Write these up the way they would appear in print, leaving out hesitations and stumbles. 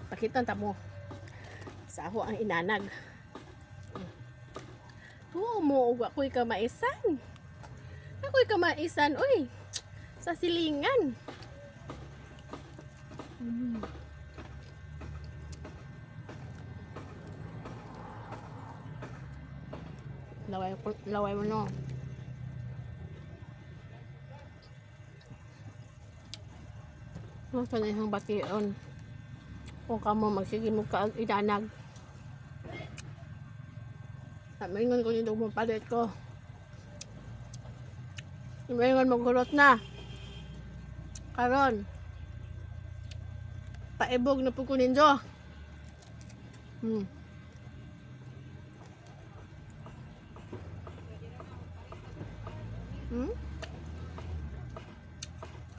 Pakita mo. Sa ako ang inanag. Mo ako'y kamaisan. Ako'y kamaisan, uy. Sa silingan. Laway mo no. Sa isang bation. Kung kamo magsige mo ka idanag. Maingon ko yung mapalit ko. Maingon magulot na. Karon. Paibog na po ko ninyo.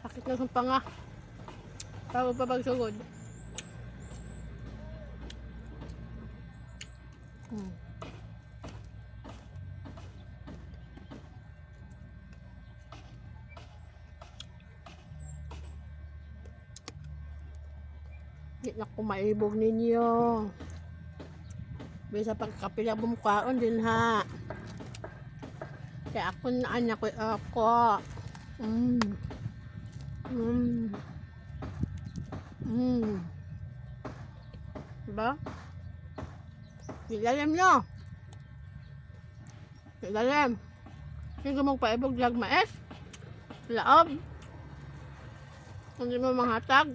Sakit na sa panga. Bago pa pagsugod. Di na ko maibog ninyo. Bisa pagkapila bumukhaon din ha. Kaya ako na anak ko ako. Diba? Ilalim nyo. Ilalim. Hindi mo paibog lag mais. Laob. Hindi mo manghatag.